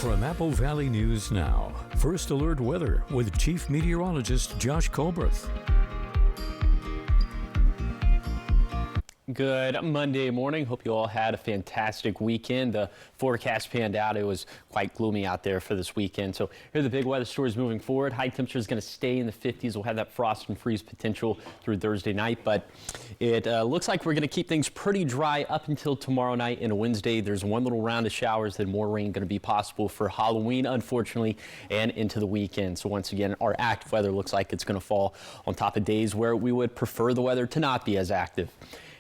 From Apple Valley News Now, First Alert Weather with Chief Meteorologist Josh Colberth. Good Monday morning. Hope you all had a fantastic weekend. The forecast panned out. It was quite gloomy out there for this weekend. So here are the big weather stories moving forward. High temperature is going to stay in the 50s. We'll have that frost and freeze potential through Thursday night, but it looks like we're going to keep things pretty dry up until tomorrow night and Wednesday. There's one little round of showers, then more rain going to be possible for Halloween, unfortunately, and into the weekend. So once again, our active weather looks like it's going to fall on top of days where we would prefer the weather to not be as active.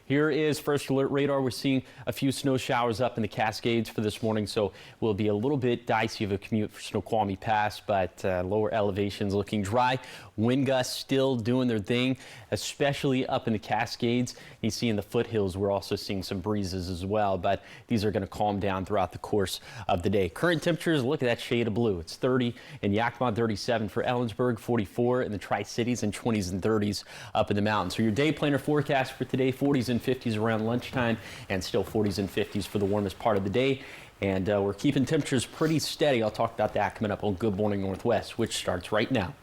Here is First Alert radar. We're seeing a few snow showers up in the Cascades for this morning, so we'll be a little bit dicey of a commute for Snoqualmie Pass, but lower elevations looking dry. Wind gusts still doing their thing, especially up in the Cascades. You see in the foothills, we're also seeing some breezes as well, but these are going to calm down throughout the course of the day. Current temperatures, look at that shade of blue. It's 30 in Yakima, 37 for Ellensburg, 44 in the Tri-Cities, and 20s and 30s up in the mountains. So your day planner forecast for today, 40s and 50s around lunchtime, and still 40s and 50s for the warmest part of the day. And we're keeping temperatures pretty steady. I'll talk about that coming up on Good Morning Northwest, which starts right now.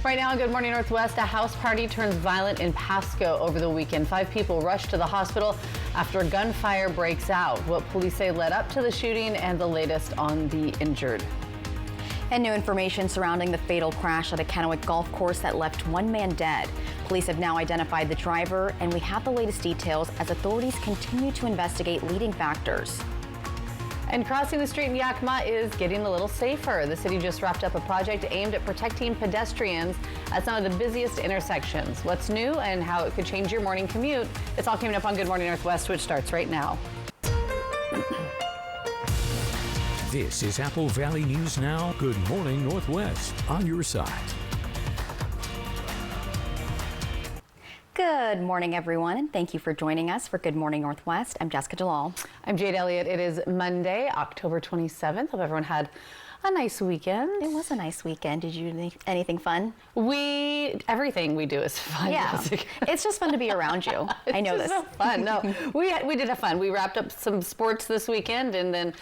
Right now on Good Morning Northwest, a house party turns violent in Pasco over the weekend. 5 people rushed to the hospital after gunfire breaks out. What police say led up to the shooting and the latest on the injured. And new information surrounding the fatal crash at a Kennewick golf course that left 1 man dead. Police have now identified the driver, and we have the latest details as authorities continue to investigate leading factors. And crossing the street in Yakima is getting a little safer. The city just wrapped up a project aimed at protecting pedestrians at some of the busiest intersections. What's new and how it could change your morning commute? It's all coming up on Good Morning Northwest, which starts right now. This is Apple Valley News Now. Good Morning Northwest on your side. Good morning, everyone, and thank you for joining us for Good Morning Northwest. I'm Jessica Jalal. I'm Jade Elliott. It is Monday, October 27th. Hope everyone had a nice weekend. It was a nice weekend. Did you do anything fun? Everything we do is fun. Yeah, Jessica. It's just fun to be around you. I know this. So fun. No, we did have fun. We wrapped up some sports this weekend and then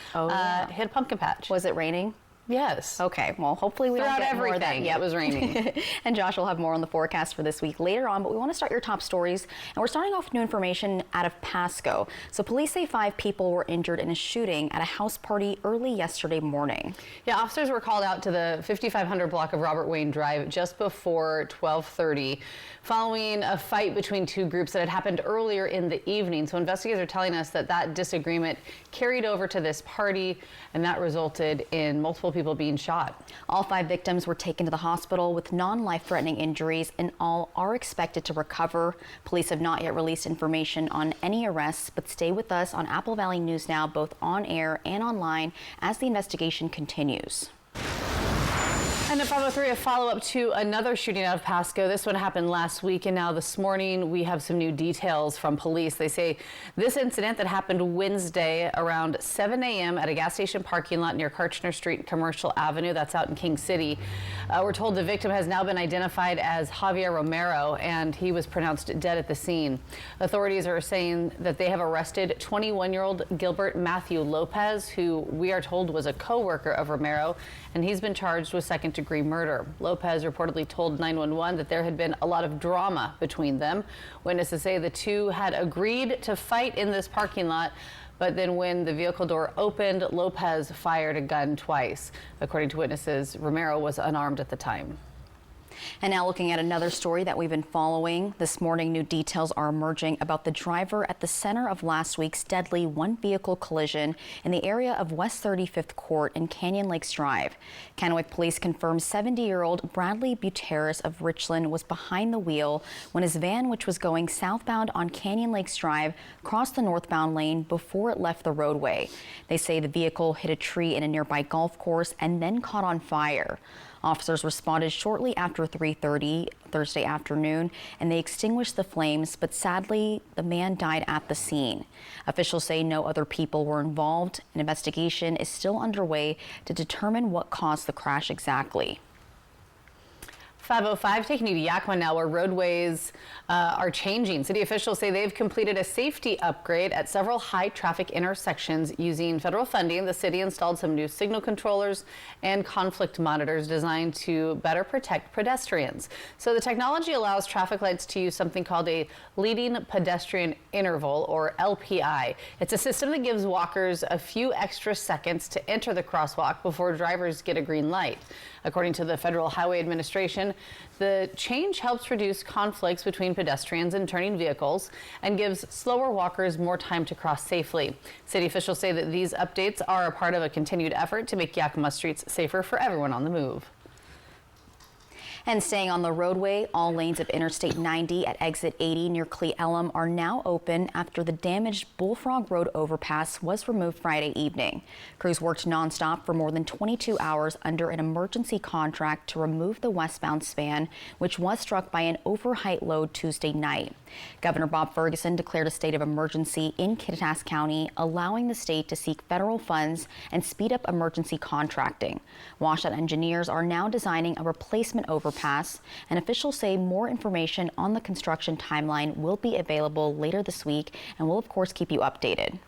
hit a pumpkin patch. Was it raining? Yes. Okay, well, hopefully we don't get more of that. Yeah, it was raining. And Josh will have more on the forecast for this week later on, but we want to start your top stories. And we're starting off with new information out of Pasco. So police say 5 people were injured in a shooting at a house party early yesterday morning. Yeah, officers were called out to the 5500 block of Robert Wayne Drive just before 12:30 following a fight between 2 groups that had happened earlier in the evening. So investigators are telling us that disagreement carried over to this party, and that resulted in multiple people being shot. All 5 victims were taken to the hospital with non-life-threatening injuries, and all are expected to recover. Police have not yet released information on any arrests, but stay with us on Apple Valley News Now, both on air and online, as the investigation continues. And at 5:03, a follow-up to another shooting out of Pasco. This one happened last week, and now this morning we have some new details from police. They say this incident that happened Wednesday around 7 a.m. at a gas station parking lot near Karchner Street and Commercial Avenue, that's out in King City. We're told the victim has now been identified as Javier Romero, and he was pronounced dead at the scene. Authorities are saying that they have arrested 21-year-old Gilbert Matthew Lopez, who we are told was a co-worker of Romero, and he's been charged with second-degree murder. Lopez reportedly told 911 that there had been a lot of drama between them. Witnesses say the two had agreed to fight in this parking lot, but then when the vehicle door opened, Lopez fired a gun twice. According to witnesses, Romero was unarmed at the time. And now looking at another story that we've been following. This morning, new details are emerging about the driver at the center of last week's deadly one-vehicle collision in the area of West 35th Court and Canyon Lakes Drive. Kennewick police confirmed 70-year-old Bradley Buteris of Richland was behind the wheel when his van, which was going southbound on Canyon Lakes Drive, crossed the northbound lane before it left the roadway. They say the vehicle hit a tree in a nearby golf course and then caught on fire. Officers responded shortly after 3:30 Thursday afternoon, and they extinguished the flames, but sadly, the man died at the scene. Officials say no other people were involved. An investigation is still underway to determine what caused the crash exactly. 5:05, taking you to Yakima now, where roadways are changing. City officials say they've completed a safety upgrade at several high-traffic intersections using federal funding. The city installed some new signal controllers and conflict monitors designed to better protect pedestrians. So the technology allows traffic lights to use something called a leading pedestrian interval, or LPI. It's a system that gives walkers a few extra seconds to enter the crosswalk before drivers get a green light. According to the Federal Highway Administration, the change helps reduce conflicts between pedestrians and turning vehicles and gives slower walkers more time to cross safely. City officials say that these updates are a part of a continued effort to make Yakima streets safer for everyone on the move. And staying on the roadway, all lanes of Interstate 90 at exit 80 near Cle Elum are now open after the damaged Bullfrog Road overpass was removed Friday evening. Crews worked nonstop for more than 22 hours under an emergency contract to remove the westbound span, which was struck by an overheight load Tuesday night. Governor Bob Ferguson declared a state of emergency in Kittitas County, allowing the state to seek federal funds and speed up emergency contracting. WashDOT engineers are now designing a replacement overpass, and officials say more information on the construction timeline will be available later this week, and we'll of course keep you updated.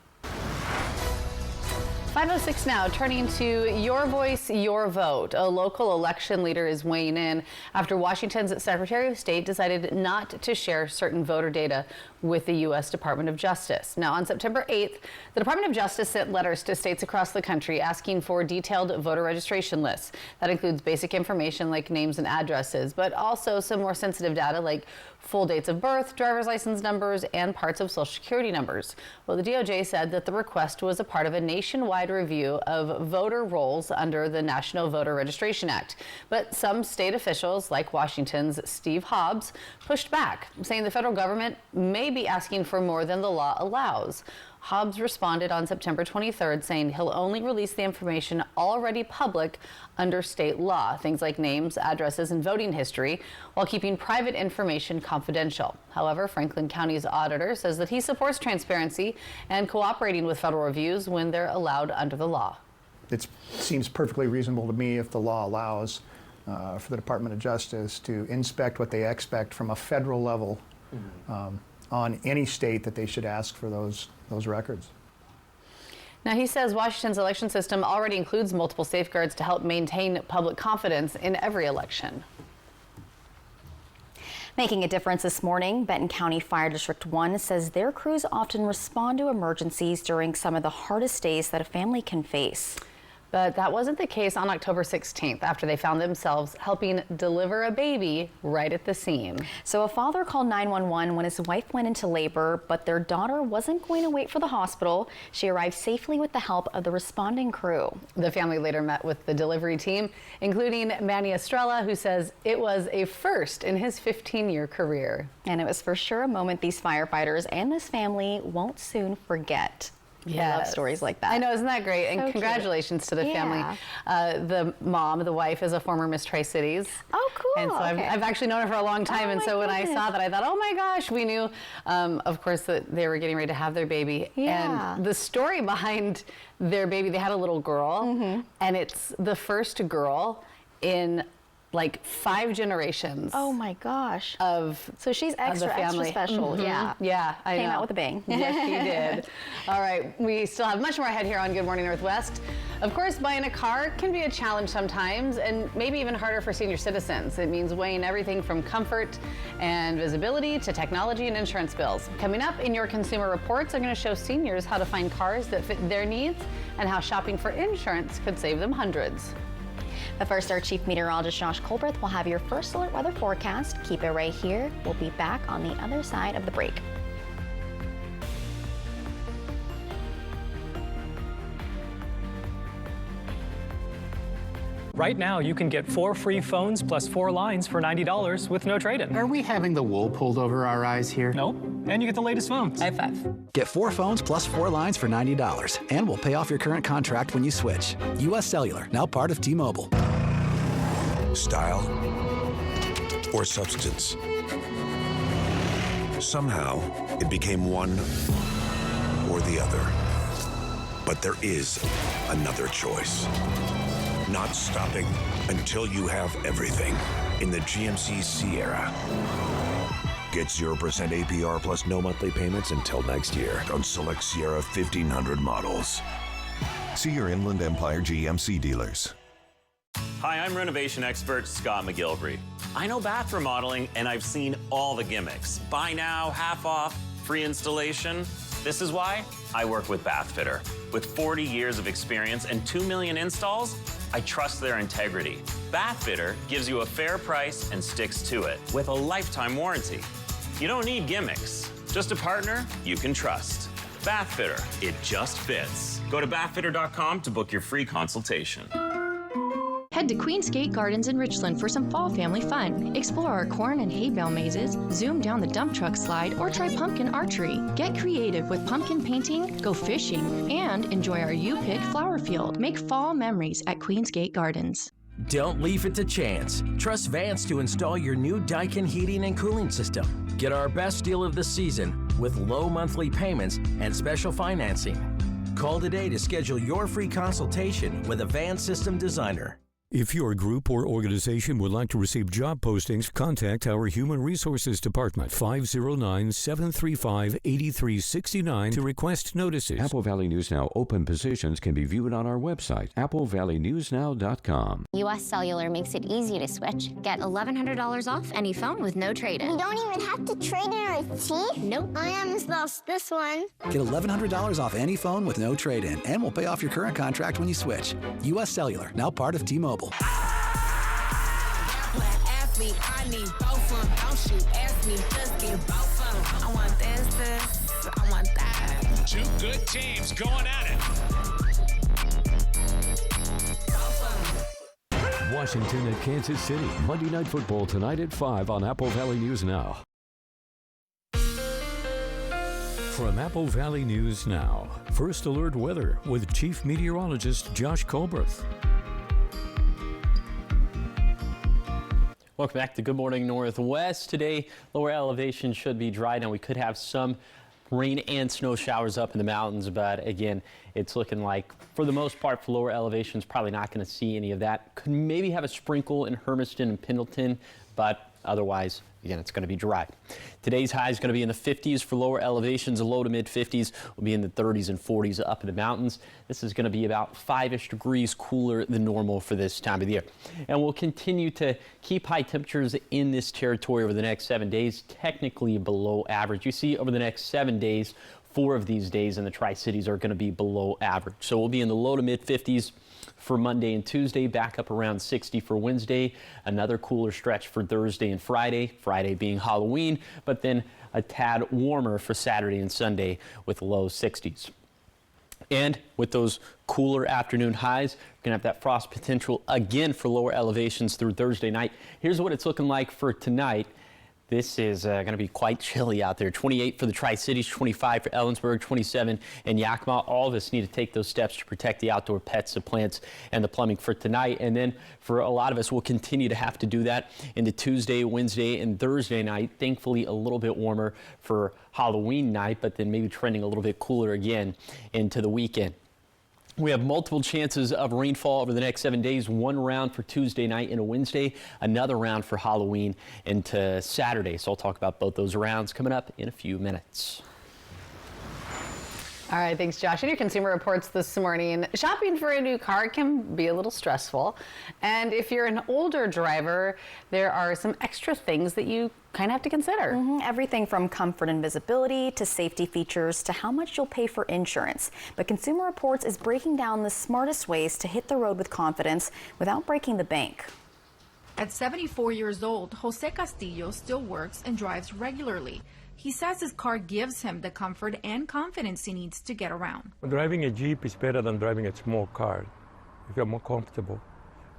5:06 now, turning to Your Voice, Your Vote. A local election leader is weighing in after Washington's Secretary of State decided not to share certain voter data with the U.S. Department of Justice. Now, on September 8th, the Department of Justice sent letters to states across the country asking for detailed voter registration lists. That includes basic information like names and addresses, but also some more sensitive data like full dates of birth, driver's license numbers, and parts of Social Security numbers. Well, the DOJ said that the request was a part of a nationwide review of voter rolls under the National Voter Registration Act. But some state officials, like Washington's Steve Hobbs, pushed back, saying the federal government may be asking for more than the law allows. Hobbs responded on September 23rd, saying he'll only release the information already public under state law, things like names, addresses, and voting history, while keeping private information confidential. However, Franklin County's auditor says that he supports transparency and cooperating with federal reviews when they're allowed under the law. It seems perfectly reasonable to me if the law allows for the Department of Justice to inspect what they expect from a federal level on any state that they should ask for those records. Now, he says Washington's election system already includes multiple safeguards to help maintain public confidence in every election. Making a difference this morning, Benton County Fire District 1 says their crews often respond to emergencies during some of the hardest days that a family can face. But that wasn't the case on October 16th after they found themselves helping deliver a baby right at the scene. So a father called 911 when his wife went into labor, but their daughter wasn't going to wait for the hospital. She arrived safely with the help of the responding crew. The family later met with the delivery team, including Manny Estrella, who says it was a first in his 15-year career. And it was for sure a moment these firefighters and this family won't soon forget. Yeah, I love stories like that. I know, isn't that great? And So congratulations to the Yeah. family. The mom, the wife, is a former Miss Tri-Cities. Oh, cool. And so Okay. I've actually known her for a long time. Oh, and my so when I goodness. saw that, I thought, oh my gosh, we knew, of course, that they were getting ready to have their baby. Yeah. And the story behind their baby, they had a little girl, and it's the first girl in like 5 generations. Oh my gosh. So she's extra special. Yeah. Yeah, I Came know. out with a bang. Yes, she did. All right, we still have much more ahead here on Good Morning Northwest. Of course, buying a car can be a challenge sometimes, and maybe even harder for senior citizens. It means weighing everything from comfort and visibility to technology and insurance bills. Coming up in your Consumer Reports, I'm going to show seniors how to find cars that fit their needs and how shopping for insurance could save them hundreds. But first, our Chief Meteorologist Josh Colbreth will have your first alert weather forecast. Keep it right here. We'll be back on the other side of the break. Right now, you can get 4 free phones plus 4 lines for $90 with no trade-in. Are we having the wool pulled over our eyes here? Nope. And you get the latest phones. High five. Get 4 phones plus 4 lines for $90, and we'll pay off your current contract when you switch. U.S. Cellular, now part of T-Mobile. Style or substance. Somehow, it became one or the other. But there is another choice. Not stopping until you have everything. in the GMC Sierra. Get 0% APR plus no monthly payments until next year on select Sierra 1500 models. See your Inland Empire GMC dealers. Hi, I'm renovation expert Scott McGilvery. I know bath remodeling, and I've seen all the gimmicks. Buy now, half off, free installation. This is why I work with Bathfitter. With 40 years of experience and 2 million installs, I trust their integrity. Bathfitter gives you a fair price and sticks to it with a lifetime warranty. You don't need gimmicks, just a partner you can trust. Bathfitter, it just fits. Go to bathfitter.com to book your free consultation. Head to Queensgate Gardens in Richland for some fall family fun. Explore our corn and hay bale mazes, zoom down the dump truck slide, or try pumpkin archery. Get creative with pumpkin painting, go fishing, and enjoy our U-Pick flower field. Make fall memories at Queensgate Gardens. Don't leave it to chance. Trust Vance to install your new Daikin heating and cooling system. Get our best deal of the season with low monthly payments and special financing. Call today to schedule your free consultation with a Vance system designer. If your group or organization would like to receive job postings, contact our Human Resources Department, 509-735-8369 to request notices. Apple Valley News Now open positions can be viewed on our website, applevalleynewsnow.com. US Cellular makes it easy to switch. Get $1,100 off any phone with no trade-in. We don't even have to trade in our teeth? Nope. I almost lost this one. Get $1,100 off any phone with no trade-in, and we'll pay off your current contract when you switch. US Cellular, now part of T-Mobile. I need both of them. Don't shoot, ask me, just get both of them. I want this, I want that. Two good teams going at it. Washington at Kansas City. Monday Night Football tonight at 5 on Apple Valley News Now. From Apple Valley News Now, First Alert Weather with Chief Meteorologist Josh Colberth. Welcome back to Good Morning Northwest. Today, lower elevation should be dry. Now, we could have some rain and snow showers up in the mountains, but again, it's looking like, for the most part, for lower elevations, probably not going to see any of that. Could maybe have a sprinkle in Hermiston and Pendleton, but otherwise, again, it's going to be dry. Today's high is going to be in the 50s for lower elevations. The low to mid 50s will be in the 30s and 40s up in the mountains. This is going to be about 5-ish degrees cooler than normal for this time of the year. And we'll continue to keep high temperatures in this territory over the next 7 days, technically below average. You see, over the next 7 days, 4 of these days in the Tri-Cities are going to be below average. So we'll be in the low to mid 50s for Monday and Tuesday, back up around 60 for Wednesday, another cooler stretch for Thursday and Friday being Halloween, but then a tad warmer for Saturday and Sunday with low 60s. And with those cooler afternoon highs, we're going to have that frost potential again for lower elevations through Thursday night. Here's what it's looking like for tonight. This is going to be quite chilly out there. 28 for the Tri-Cities, 25 for Ellensburg, 27 in Yakima. All of us need to take those steps to protect the outdoor pets, the plants, and the plumbing for tonight. And then for a lot of us, we'll continue to have to do that into Tuesday, Wednesday, and Thursday night. Thankfully, a little bit warmer for Halloween night, but then maybe trending a little bit cooler again into the weekend. We have multiple chances of rainfall over the next 7 days. One round for Tuesday night into Wednesday, another round for Halloween into Saturday. So I'll talk about both those rounds coming up in a few minutes. All right, thanks, Josh. In your Consumer Reports this morning, shopping for a new car can be a little stressful. And if you're an older driver, there are some extra things that you kind of have to consider. Everything from comfort and visibility to safety features to how much you'll pay for insurance. But Consumer Reports is breaking down the smartest ways to hit the road with confidence without breaking the bank. At 74 years old, Jose Castillo still works and drives regularly. He says his car gives him the comfort and confidence he needs to get around. Driving a Jeep is better than driving a small car. You feel more comfortable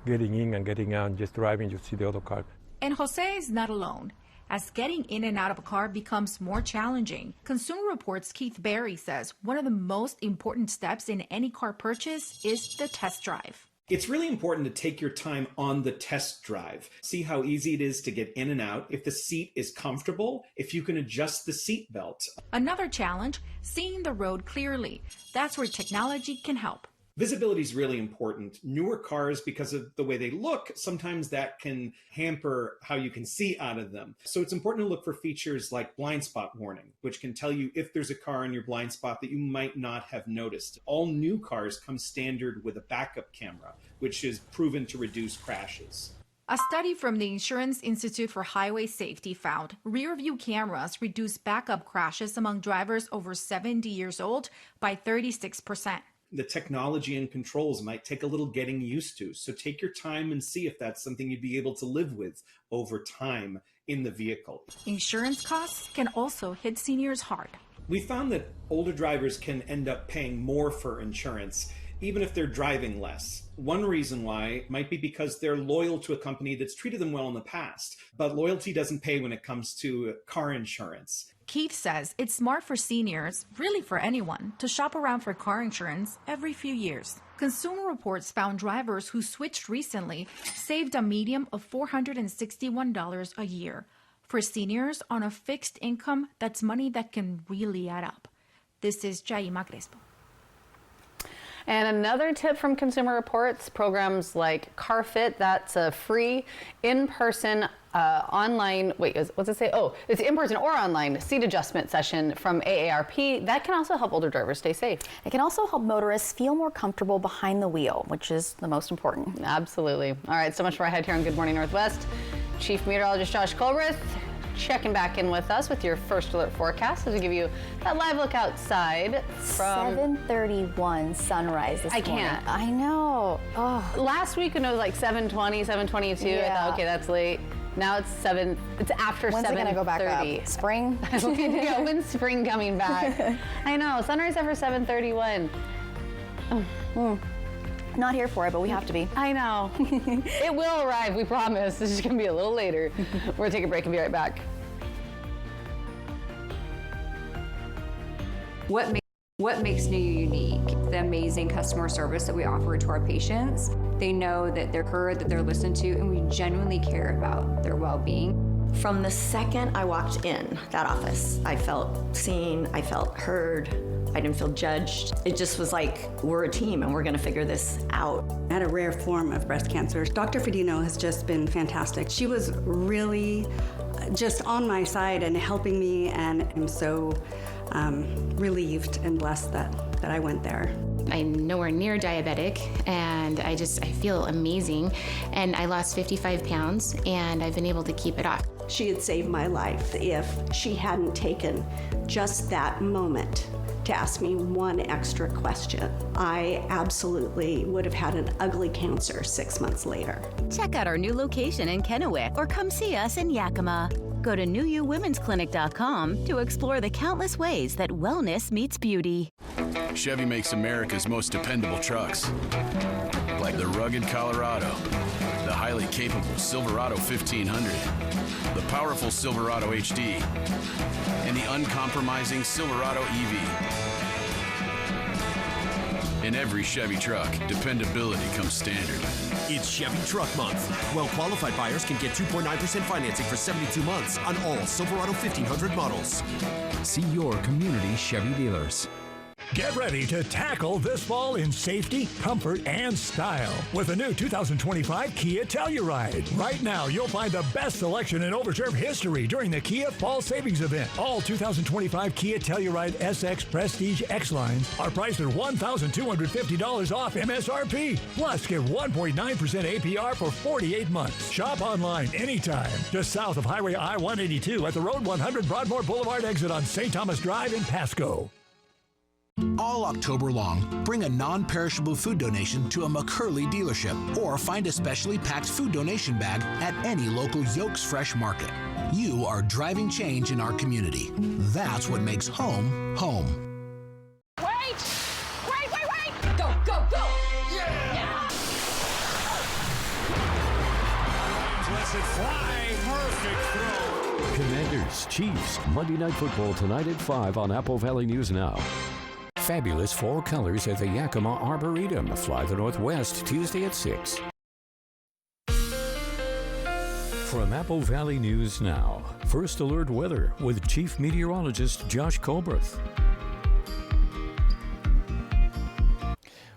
getting in and getting out, just driving, you see the other car. And Jose is not alone. As getting in and out of a car becomes more challenging, Consumer Reports' Keith Berry says one of the most important steps in any car purchase is the test drive. It's really important to take your time on the test drive. See how easy it is to get in and out, if the seat is comfortable, if you can adjust the seat belt. Another challenge, seeing the road clearly. That's where technology can help. Visibility is really important. Newer cars, because of the way they look, sometimes that can hamper how you can see out of them. So it's important to look for features like blind spot warning, which can tell you if there's a car in your blind spot that you might not have noticed. All new cars come standard with a backup camera, which is proven to reduce crashes. A study from the Insurance Institute for Highway Safety found rear-view cameras reduce backup crashes among drivers over 70 years old by 36%. The technology and controls might take a little getting used to. So take your time and see if that's something you'd be able to live with over time in the vehicle. Insurance costs can also hit seniors hard. We found that older drivers can end up paying more for insurance, even if they're driving less. One reason why might be because they're loyal to a company that's treated them well in the past, but loyalty doesn't pay when it comes to car insurance. Keith says it's smart for seniors, really for anyone, to shop around for car insurance every few years. Consumer Reports found drivers who switched recently saved a median of $461 a year. For seniors on a fixed income, that's money that can really add up. This is Jaima Crespo. And another tip from Consumer Reports, programs like CarFit, that's a free in-person online, what's it say? Oh, it's in-person or online seat adjustment session from AARP. That can also help older drivers stay safe. It can also help motorists feel more comfortable behind the wheel, which is the most important. Absolutely. All right, so much for ahead here on Good Morning Northwest. Chief Meteorologist Josh Colbreth checking back in with us with your first alert forecast as we give you that live look outside from 7:31 sunrise this morning. I know. Oh. Last week when it was like 7:20, 7:22, I thought, okay, that's late. Now it's after 7:30. When's it gonna go back up? Spring? Yeah, when's spring coming back? I know, sunrise ever 7:31. Not here for it, but we have to be. I know. It will arrive, we promise. It's just gonna be a little later. We're gonna take a break and be right back. What makes NUU unique? The amazing customer service that we offer to our patients. They know that they're heard, that they're listened to, and we genuinely care about their well-being. From the second I walked in that office, I felt seen, I felt heard, I didn't feel judged. It just was like, we're a team and we're gonna figure this out. I had a rare form of breast cancer. Dr. Fedino has just been fantastic. She was really just on my side and helping me, and I'm so relieved and blessed that I went there. I'm nowhere near diabetic, and I feel amazing. And I lost 55 pounds, and I've been able to keep it off. She had saved my life if she hadn't taken just that moment to ask me one extra question. I absolutely would have had an ugly cancer 6 months later. Check out our new location in Kennewick or come see us in Yakima. Go to NewUWomen'sClinic.com to explore the countless ways that wellness meets beauty. Chevy makes America's most dependable trucks, like the rugged Colorado, the highly capable Silverado 1500, the powerful Silverado HD, and the uncompromising Silverado EV. In every Chevy truck, dependability comes standard. It's Chevy Truck Month. Well-qualified buyers can get 2.9% financing for 72 months on all Silverado 1500 models. See your community Chevy dealers. Get ready to tackle this fall in safety, comfort, and style with the new 2025 Kia Telluride. Right now, you'll find the best selection in Overturf history during the Kia Fall Savings Event. All 2025 Kia Telluride SX Prestige X lines are priced at $1,250 off MSRP. Plus, get 1.9% APR for 48 months. Shop online anytime. Just south of Highway I-182 at the Road 100 Broadmoor Boulevard exit on St. Thomas Drive in Pasco. All October long, bring a non-perishable food donation to a McCurley dealership or find a specially packed food donation bag at any local Yolks Fresh market. You are driving change in our community. That's what makes home, home. Wait! Go, go, go! Yeah! Lets it fly. Perfect throw. Commanders, Chiefs, Monday Night Football tonight at 5 on Apple Valley News Now. Fabulous fall colors at the Yakima Arboretum. Fly the Northwest Tuesday at 6. From Apple Valley News Now, First Alert Weather with Chief Meteorologist Josh Colbreth.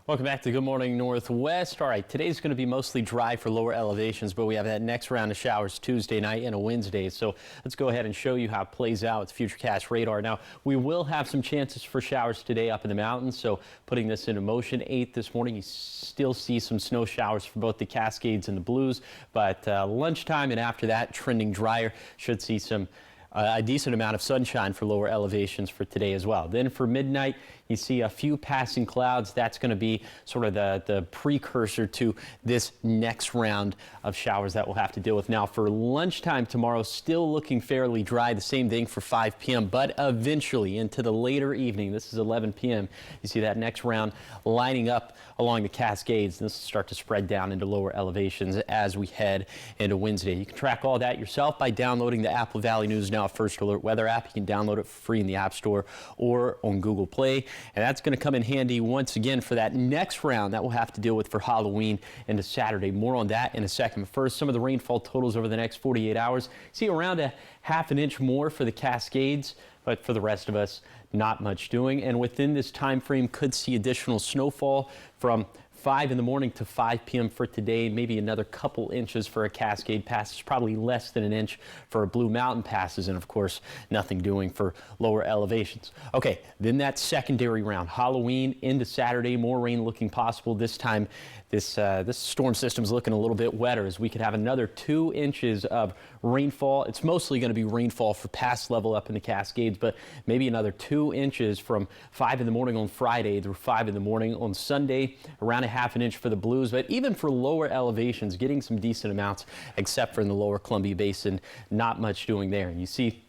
Welcome back to Good Morning Northwest. All right, today's going to be mostly dry for lower elevations, but we have that next round of showers Tuesday night and a Wednesday. So let's go ahead and show you how it plays out with Futurecast radar. Now, we will have some chances for showers today up in the mountains. So putting this into motion, 8 this morning, you still see some snow showers for both the Cascades and the Blues. But lunchtime and after that, trending drier, should see some a decent amount of sunshine for lower elevations for today as well. Then for midnight, you see a few passing clouds. That's going to be sort of the precursor to this next round of showers that we'll have to deal with. Now for lunchtime tomorrow, still looking fairly dry. The same thing for 5 p.m., but eventually into the later evening, this is 11 p.m., you see that next round lining up along the Cascades. This will start to spread down into lower elevations as we head into Wednesday. You can track all that yourself by downloading the Apple Valley News Now First Alert weather app. You can download it for free in the App Store or on Google Play. And that's going to come in handy once again for that next round that we'll have to deal with for Halloween into Saturday. More on that in a second. But first, some of the rainfall totals over the next 48 hours. See around a ½ an inch more for the Cascades, but for the rest of us, not much doing. And within this time frame, could see additional snowfall from 5 in the morning to 5 p.m. for today, maybe another couple inches for a Cascade passes, probably less than an inch for Blue Mountain passes, and of course, nothing doing for lower elevations. Okay, then that secondary round, Halloween into Saturday, more rain looking possible. This time, this storm system's looking a little bit wetter as we could have another 2 inches of rainfall. It's mostly going to be rainfall for pass level up in the Cascades, but maybe another 2 inches from 5 in the morning on Friday through 5 in the morning on Sunday, around ½ an inch for the Blues. But even for lower elevations, getting some decent amounts, except for in the lower Columbia Basin, not much doing there. And you see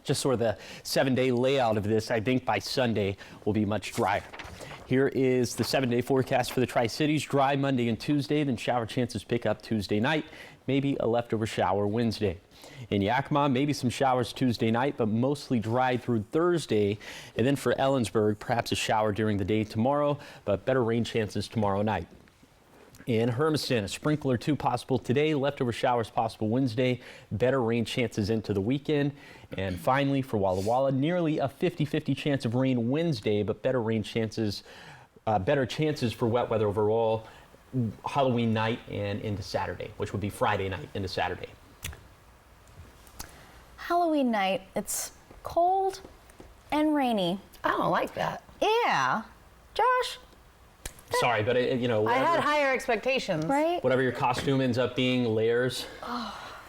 just sort of the 7-day layout of this. I think by Sunday will be much drier. Here is the 7-day forecast for the Tri-Cities. Dry Monday and Tuesday, then shower chances pick up Tuesday night, maybe a leftover shower Wednesday. In Yakima, maybe some showers Tuesday night, but mostly dry through Thursday. And then for Ellensburg, perhaps a shower during the day tomorrow, but better rain chances tomorrow night. In Hermiston, a sprinkle or two possible today, leftover showers possible Wednesday, better rain chances into the weekend. And finally, for Walla Walla, nearly a 50-50 chance of rain Wednesday, but better rain chances, better chances for wet weather overall Halloween night and into Saturday, which would be Friday night into Saturday. Halloween night, it's cold and rainy. I don't like that. Yeah. Josh? Sorry, but you know, I had higher expectations. Right? Whatever your costume ends up being, layers.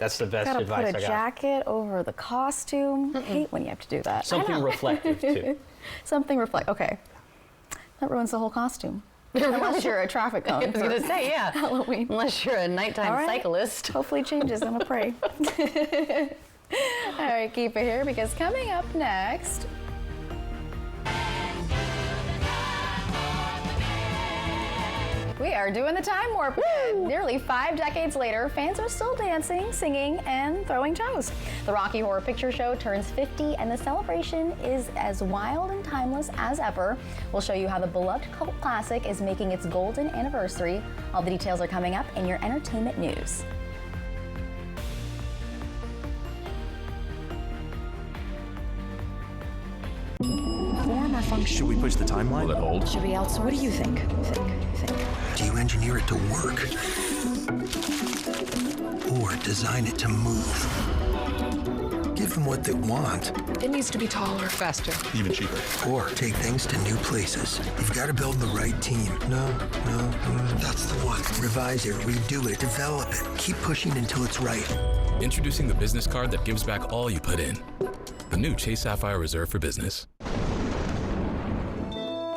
That's the best advice I got. Gotta put a jacket over the costume. I hate when you have to do that. Something reflective, too. Something okay. That ruins the whole costume. Unless you're a traffic cone. I was going to say, yeah. Halloween. Unless you're a nighttime cyclist. Hopefully it changes, I'm a pray. All right, keep it here because coming up next, we are doing the Time Warp again. Nearly 5 decades later, fans are still dancing, singing, and throwing toes. The Rocky Horror Picture Show turns 50, and the celebration is as wild and timeless as ever. We'll show you how the beloved cult classic is making its golden anniversary. All the details are coming up in your entertainment news. Form or function? Should we push the timeline? Will it hold? Should we outsource? What do you think? Do you engineer it to work? Or design it to move? Give them what they want. It needs to be taller, faster, even cheaper. Or take things to new places. You've got to build the right team. No, that's the one. Revise it, redo it, develop it. Keep pushing until it's right. Introducing the business card that gives back all you put in. The new Chase Sapphire Reserve for Business.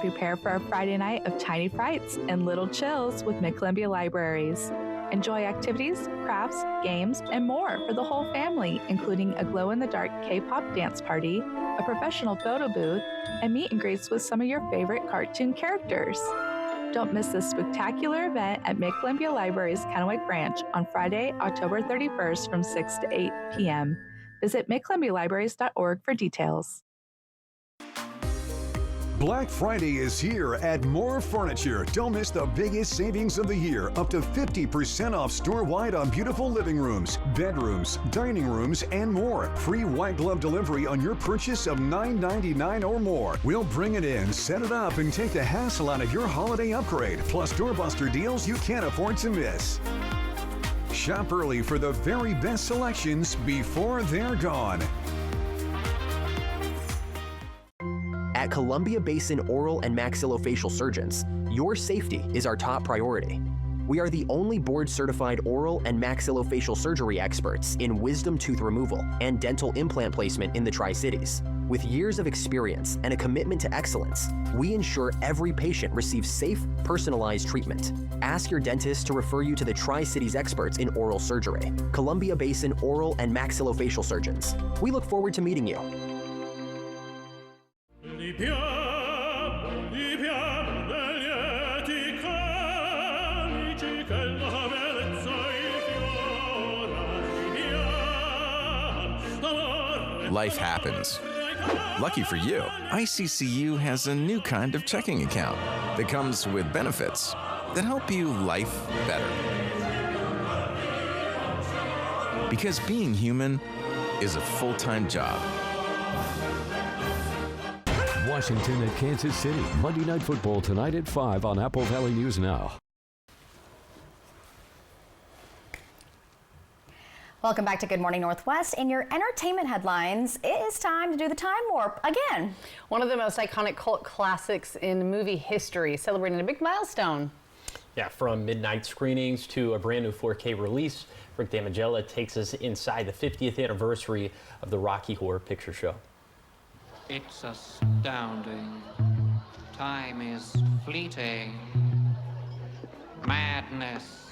Prepare for a Friday night of tiny frights and little chills with Mid-Columbia Libraries. Enjoy activities, crafts, games, and more for the whole family, including a glow-in-the-dark K-pop dance party, a professional photo booth, and meet and greets with some of your favorite cartoon characters. Don't miss this spectacular event at Mid-Columbia Library's Kennewick branch on Friday, October 31st from 6 to 8 p.m. Visit midcolumbialibraries.org for details. Black Friday is here at More Furniture. Don't miss the biggest savings of the year. Up to 50% off store-wide on beautiful living rooms, bedrooms, dining rooms, and more. Free white glove delivery on your purchase of $9.99 or more. We'll bring it in, set it up, and take the hassle out of your holiday upgrade. Plus doorbuster deals you can't afford to miss. Shop early for the very best selections before they're gone. At Columbia Basin Oral and Maxillofacial Surgeons, your safety is our top priority. We are the only board-certified oral and maxillofacial surgery experts in wisdom tooth removal and dental implant placement in the Tri-Cities. With years of experience and a commitment to excellence, we ensure every patient receives safe, personalized treatment. Ask your dentist to refer you to the Tri-Cities experts in oral surgery, Columbia Basin Oral and Maxillofacial Surgeons. We look forward to meeting you. Life happens. Lucky for you, ICCU has a new kind of checking account that comes with benefits that help you life better. Because being human is a full-time job. Washington at Kansas City. Monday Night Football tonight at 5 on Apple Valley News Now. Welcome back to Good Morning Northwest. In your entertainment headlines, it is time to do the time warp again. One of the most iconic cult classics in movie history, celebrating a big milestone. Yeah, from midnight screenings to a brand new 4K release, Rick Damigella takes us inside the 50th anniversary of the Rocky Horror Picture Show. It's astounding. Time is fleeting. Madness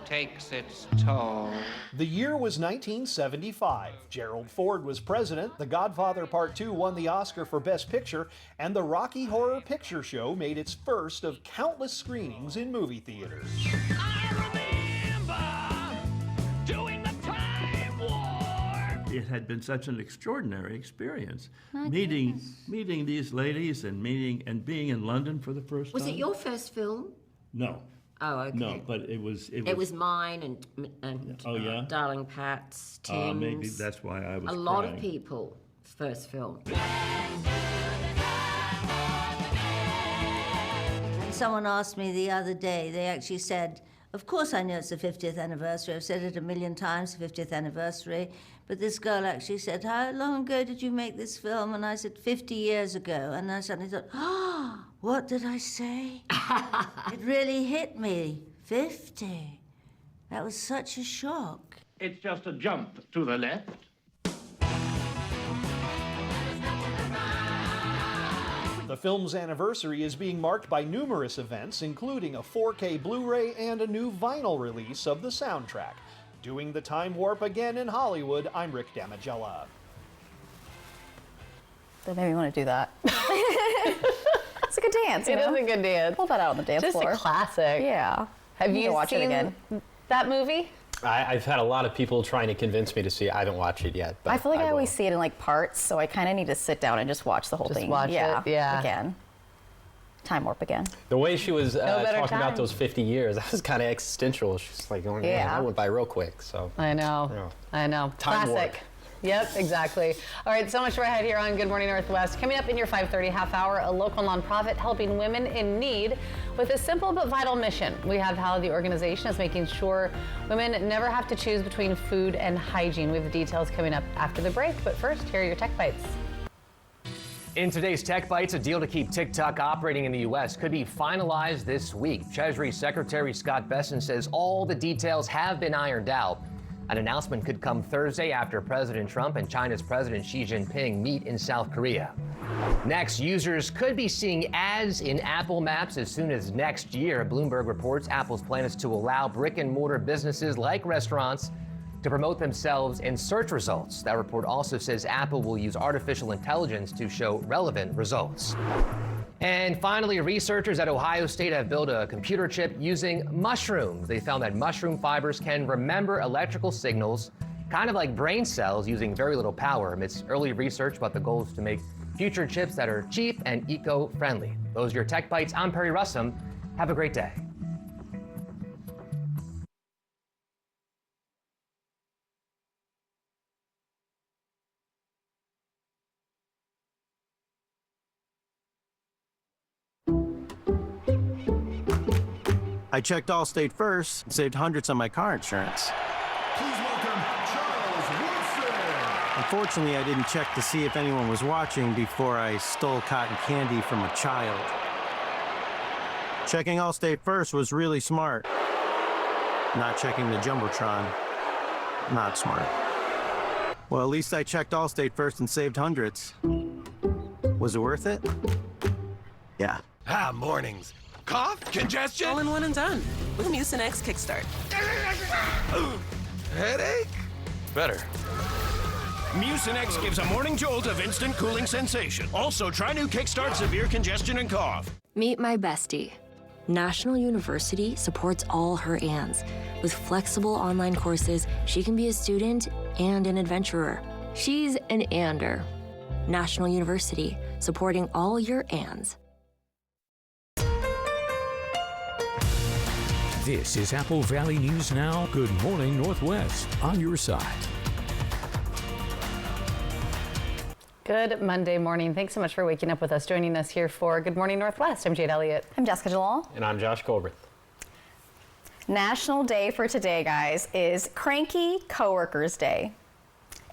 takes its toll. The year was 1975. Gerald Ford was president. The Godfather Part 2 won the Oscar for Best Picture, and the Rocky Horror Picture Show made its first of countless screenings in movie theaters. It had been such an extraordinary experience, meeting these ladies and being in London for the first time. Was it your first film? No. Oh, okay. No, but it was. It was mine and oh, yeah? Darling Pat's, Tim's. Maybe that's why I was. A lot of people's first film. Someone asked me the other day. They actually said, "Of course, I know it's the 50th anniversary. I've said it a million times, 50th anniversary." But this girl actually said, "How long ago did you make this film?" And I said, 50 years ago. And I suddenly thought, oh, what did I say? It really hit me. 50. That was such a shock. It's just a jump to the left. The film's anniversary is being marked by numerous events, including a 4K Blu-ray and a new vinyl release of the soundtrack. Doing the time warp again in Hollywood, I'm Rick Damigella. That made me want to do that. It's a good dance. It is a good dance. Pull that out on the dance floor. Just a classic. Yeah. Have you watch seen it again? That movie? I've had a lot of people trying to convince me to see it. I haven't watched it yet. But I feel like I always see it in like parts, so I kind of need to sit down and just watch the whole thing. Watch it, yeah. Again. Time warp again. The way she was talking time. about those 50 years, that was kind of existential. She's like, oh, yeah, that went by real quick. So I know. Yeah. I know. Time Classic. warp. Yep, exactly. All right, so much for ahead here on Good Morning Northwest. Coming up in your 5:30 half hour, a local nonprofit helping women in need with a simple but vital mission. We have how the organization is making sure women never have to choose between food and hygiene. We have the details coming up after the break, but first, here are your Tech Bites. In today's Tech Bites, a deal to keep TikTok operating in the U.S. could be finalized this week. Treasury Secretary Scott Bessent says all the details have been ironed out. An announcement could come Thursday after President Trump and China's President Xi Jinping meet in South Korea. Next, users could be seeing ads in Apple Maps as soon as next year. Bloomberg reports Apple's plan is to allow brick-and-mortar businesses like restaurants to promote themselves in search results. That report also says Apple will use artificial intelligence to show relevant results. And finally, researchers at Ohio State have built a computer chip using mushrooms. They found that mushroom fibers can remember electrical signals, kind of like brain cells, using very little power. Amidst early research about the goal is to make future chips that are cheap and eco-friendly. Those are your Tech Bites. I'm Perry Russum. Have a great day. I checked Allstate first and saved hundreds on my car insurance. Please welcome Charles Woodson. Unfortunately, I didn't check to see if anyone was watching before I stole cotton candy from a child. Checking Allstate first was really smart. Not checking the Jumbotron, not smart. Well, at least I checked Allstate first and saved hundreds. Was it worth it? Yeah. Mornings. Cough? Congestion? All in one and done with Mucinex Kickstart. Headache? Better. Mucinex gives a morning jolt of instant cooling sensation. Also, try new Kickstart Severe Congestion and Cough. Meet my bestie. National University supports all her Anns. With flexible online courses, she can be a student and an adventurer. She's an Ander. National University, supporting all your Anns. This is Apple Valley News Now. Good morning, Northwest. On your side. Good Monday morning. Thanks so much for waking up with us. Joining us here for Good Morning Northwest. I'm Jade Elliott. I'm Jessica Jalal. And I'm Josh Colbert. National Day for today, guys, is Cranky Coworkers Day.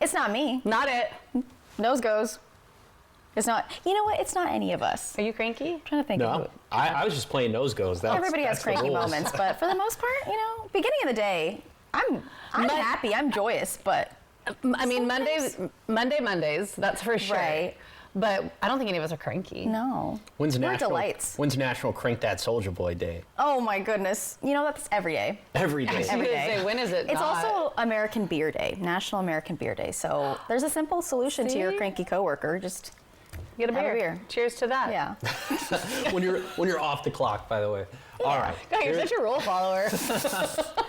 It's not me. Not it. Nose goes. It's not. You know what? It's not any of us. Are you cranky? I'm trying to think of No, I was just playing nose goes. Everybody has cranky moments, but for the most part, you know, beginning of the day, I'm happy, I'm joyous, but I mean, Mondays, that's for sure. Right. But I don't think any of us are cranky. No. When's We're delights. National Crank That Soldier Boy Day? Oh my goodness. You know, that's every day. Every day. Every day. When is it? It's also American Beer Day, National American Beer Day. So there's a simple solution to your cranky coworker. Just get a beer. Cheers to that. Yeah. when you're off the clock, by the way. Yeah. All right. God, you're such a rule follower.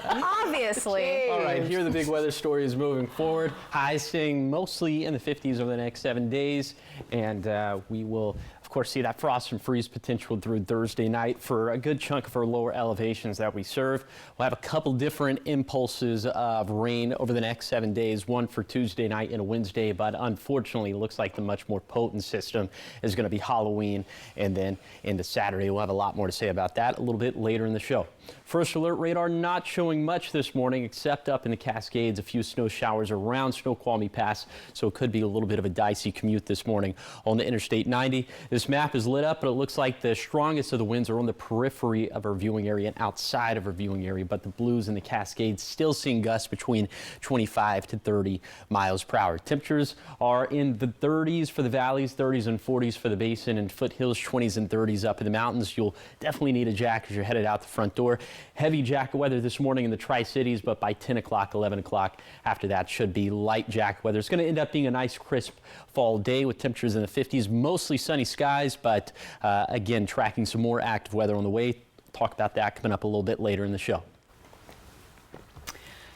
Obviously. All right, here are the big weather stories moving forward. Highs staying mostly in the 50s over the next 7 days, and we will, of course, see that frost and freeze potential through Thursday night for a good chunk of our lower elevations that we serve. We'll have a couple different impulses of rain over the next 7 days, one for Tuesday night and a Wednesday, but unfortunately it looks like the much more potent system is going to be Halloween, and then into Saturday. We'll have a lot more to say about that a little bit later in the show. First alert radar not showing much this morning except up in the Cascades, a few snow showers around Snoqualmie Pass, so it could be a little bit of a dicey commute this morning on the Interstate 90. This map is lit up, but it looks like the strongest of the winds are on the periphery of our viewing area and outside of our viewing area, but the Blues and the Cascades still seeing gusts between 25 to 30 miles per hour. Temperatures are in the 30s for the valleys, 30s and 40s for the basin, and foothills, 20s and 30s up in the mountains. You'll definitely need a jacket as you're headed out the front door. Heavy jacket weather this morning in the Tri-Cities, but by 10 o'clock, 11 o'clock after that should be light jacket weather. It's going to end up being a nice crisp fall day with temperatures in the 50s, mostly sunny skies, but again, tracking some more active weather on the way. Talk about that coming up a little bit later in the show.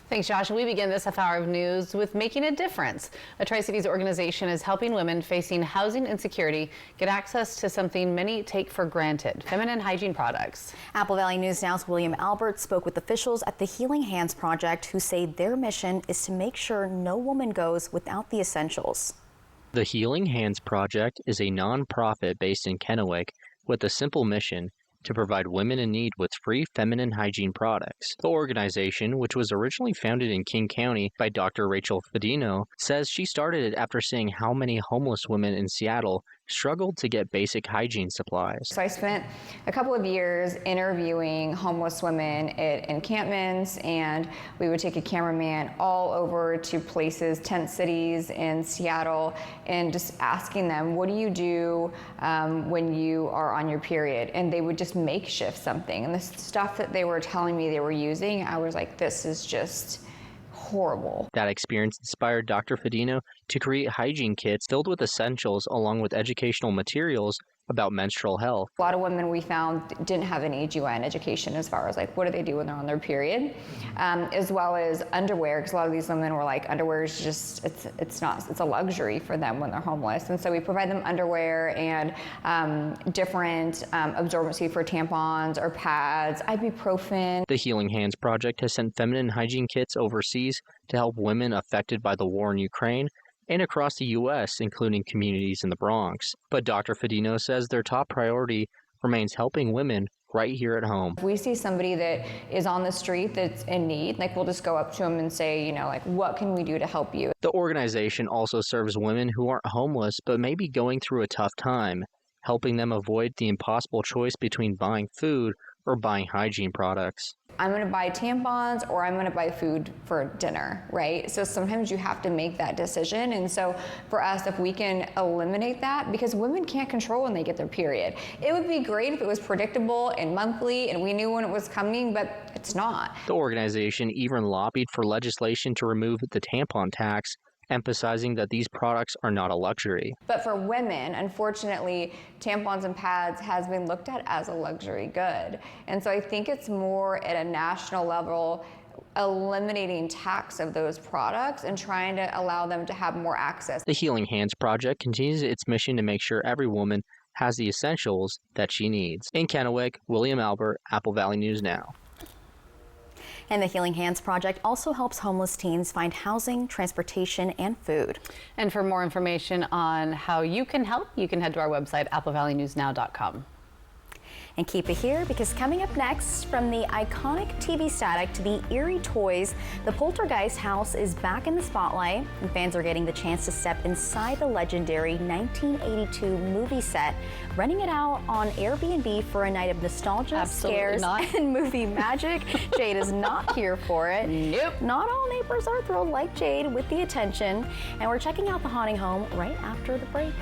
Thanks, Josh. We begin this half hour of news with Making a Difference. A Tri-Cities organization is helping women facing housing insecurity get access to something many take for granted, feminine hygiene products. Apple Valley News Now's William Albert spoke with officials at the Healing Hands Project who say their mission is to make sure no woman goes without the essentials. The Healing Hands Project is a non-profit based in Kennewick with a simple mission to provide women in need with free feminine hygiene products. The organization, which was originally founded in King County by Dr. Rachel Fedino, says she started it after seeing how many homeless women in Seattle struggled to get basic hygiene supplies. So I spent a couple of years interviewing homeless women at encampments, and we would take a cameraman all over to places, tent cities in Seattle, and just asking them, what do you do when you are on your period? And they would just makeshift something. And the stuff that they were telling me they were using, I was like, this is just horrible. That experience inspired Dr. Fedino to create hygiene kits filled with essentials along with educational materials about menstrual health. A lot of women we found didn't have any GYN education as far as like what do they do when they're on their period, as well as underwear, because a lot of these women were like, underwear is just, it's a luxury for them when they're homeless. And so we provide them underwear and different absorbency for tampons or pads, ibuprofen. The Healing Hands Project has sent feminine hygiene kits overseas to help women affected by the war in Ukraine and across the U.S., including communities in the Bronx. But Dr. Fedino says their top priority remains helping women right here at home. If we see somebody that is on the street that's in need, like we'll just go up to them and say, you know, like, what can we do to help you? The organization also serves women who aren't homeless but may be going through a tough time, helping them avoid the impossible choice between buying food or buying hygiene products. I'm going to buy tampons or I'm going to buy food for dinner, right? So sometimes you have to make that decision. And so for us, if we can eliminate that, because women can't control when they get their period. It would be great if it was predictable and monthly and we knew when it was coming, but it's not. The organization even lobbied for legislation to remove the tampon tax, emphasizing that these products are not a luxury. But for women, unfortunately, tampons and pads has been looked at as a luxury good. And so I think it's more at a national level, eliminating tax of those products and trying to allow them to have more access. The Healing Hands Project continues its mission to make sure every woman has the essentials that she needs. In Kennewick, William Albert, Apple Valley News Now. And the Healing Hands Project also helps homeless teens find housing, transportation, and food. And for more information on how you can help, you can head to our website, applevalleynewsnow.com. And keep it here, because coming up next, from the iconic TV static to the eerie toys, the Poltergeist house is back in the spotlight, and fans are getting the chance to step inside the legendary 1982 movie set, renting it out on Airbnb for a night of nostalgia, scares, and movie magic. Jade is not here for it. Nope. Not all neighbors are thrilled like Jade with the attention, and we're checking out the haunting home right after the break.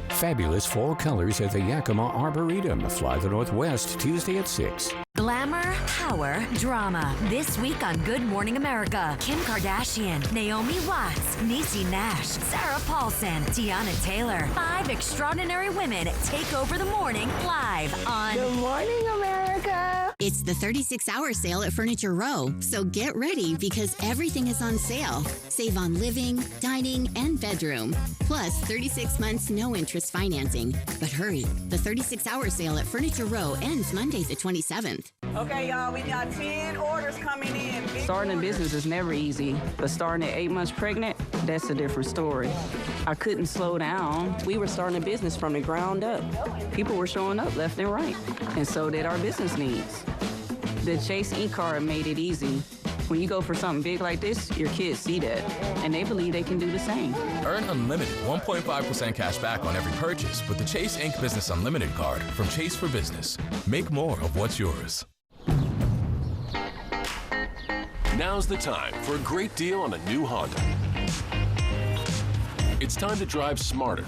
Fabulous fall colors at the Yakima Arboretum. Fly the Northwest Tuesday at 6. Glamour, power, drama. This week on Good Morning America. Kim Kardashian, Naomi Watts, Niecy Nash, Sarah Paulson, Tiana Taylor. 5 extraordinary women take over the morning live on Good Morning America. It's the 36-hour sale at Furniture Row, so get ready because everything is on sale. Save on living, dining, and bedroom. Plus 36 months no interest financing. But hurry, the 36-hour sale at Furniture Row ends Monday the 27th. Okay, y'all, we got 10 orders coming in. Starting a business is never easy, but starting at 8 months pregnant, that's a different story. I couldn't slow down. We were starting a business from the ground up. People were showing up left and right, and so did our business needs. The Chase e-card made it easy. When you go for something big like this, your kids see that, and they believe they can do the same. Earn unlimited 1.5% cash back on every purchase with the Chase Inc. Business Unlimited card from Chase for Business. Make more of what's yours. Now's the time for a great deal on a new Honda. It's time to drive smarter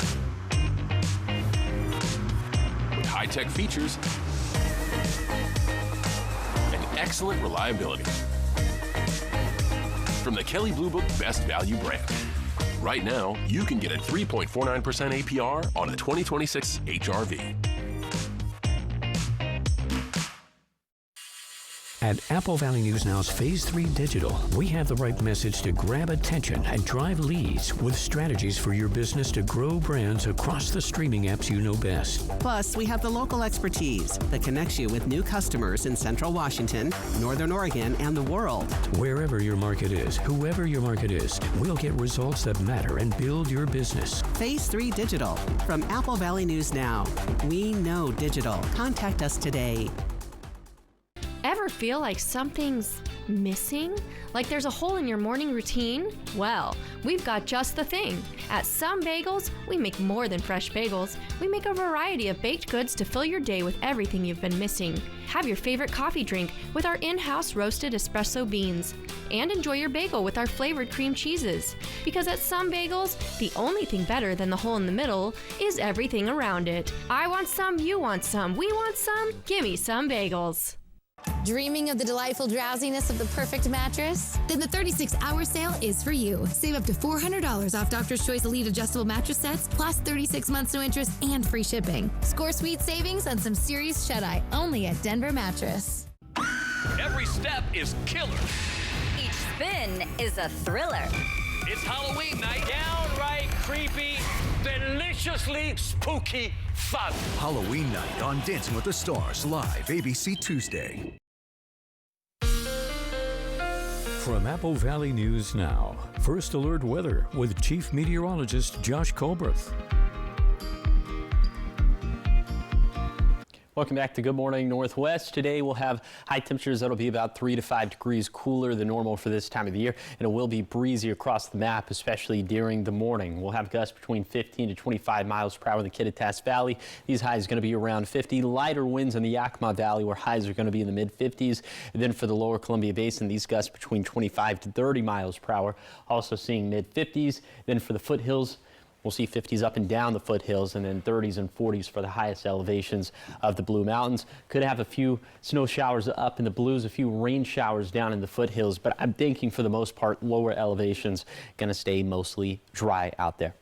with high-tech features and excellent reliability. From the Kelley Blue Book Best Value brand. Right now, you can get a 3.49% APR on a 2026 HR-V. At Apple Valley News Now's Phase 3 Digital, we have the right message to grab attention and drive leads with strategies for your business to grow brands across the streaming apps you know best. Plus, we have the local expertise that connects you with new customers in Central Washington, Northern Oregon, and the world. Wherever your market is, whoever your market is, we'll get results that matter and build your business. Phase 3 Digital from Apple Valley News Now. We know digital. Contact us today. Ever feel like something's missing? Like there's a hole in your morning routine? Well, we've got just the thing. At Some Bagels, we make more than fresh bagels. We make a variety of baked goods to fill your day with everything you've been missing. Have your favorite coffee drink with our in-house roasted espresso beans. And enjoy your bagel with our flavored cream cheeses. Because at Some Bagels, the only thing better than the hole in the middle is everything around it. I want some, you want some, we want some, gimme Some Bagels. Dreaming of the delightful drowsiness of the perfect mattress? Then the 36-hour sale is for you. Save up to $400 off Doctor's Choice Elite adjustable mattress sets, plus 36 months no interest and free shipping. Score sweet savings on some serious shut-eye only at Denver Mattress. Every step is killer. Each spin is a thriller. It's Halloween night. Downright creepy, deliciously spooky fun. Halloween night on Dancing with the Stars, live ABC Tuesday. From Apple Valley News Now, First Alert Weather with Chief Meteorologist Josh Colbreth. Welcome back to Good Morning Northwest. Today we'll have high temperatures that'll be about 3 to 5 degrees cooler than normal for this time of the year, and it will be breezy across the map, especially during the morning. We'll have gusts between 15 to 25 miles per hour in the Kittitas Valley. These highs are going to be around 50. Lighter winds in the Yakima Valley, where highs are going to be in the mid-50s. And then for the lower Columbia Basin, these gusts between 25 to 30 miles per hour, also seeing mid-50s. Then for the foothills, we'll see 50s up and down the foothills, and then 30s and 40s for the highest elevations of the Blue Mountains. Could have a few snow showers up in the Blues, a few rain showers down in the foothills, but I'm thinking for the most part, lower elevations going to stay mostly dry out there.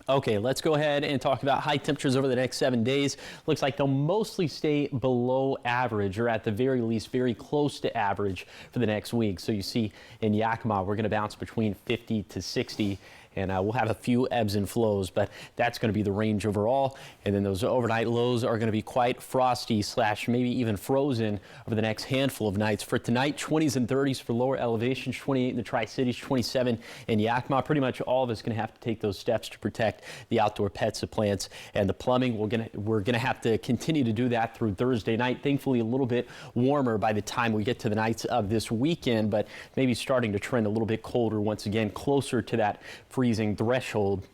Okay, let's go ahead and talk about high temperatures over the next 7 days. Looks like they'll mostly stay below average, or at the very least very close to average for the next week. So you see in Yakima, we're going to bounce between 50 to 60. And we'll have a few ebbs and flows, but that's going to be the range overall. And then those overnight lows are going to be quite frosty / maybe even frozen over the next handful of nights. For tonight, 20s and 30s for lower elevations, 28 in the Tri-Cities, 27 in Yakima. Pretty much all of us going to have to take those steps to protect the outdoor pets, the plants, and the plumbing. We're going to have to continue to do that through Thursday night. Thankfully, a little bit warmer by the time we get to the nights of this weekend, but maybe starting to trend a little bit colder once again, closer to that freezing threshold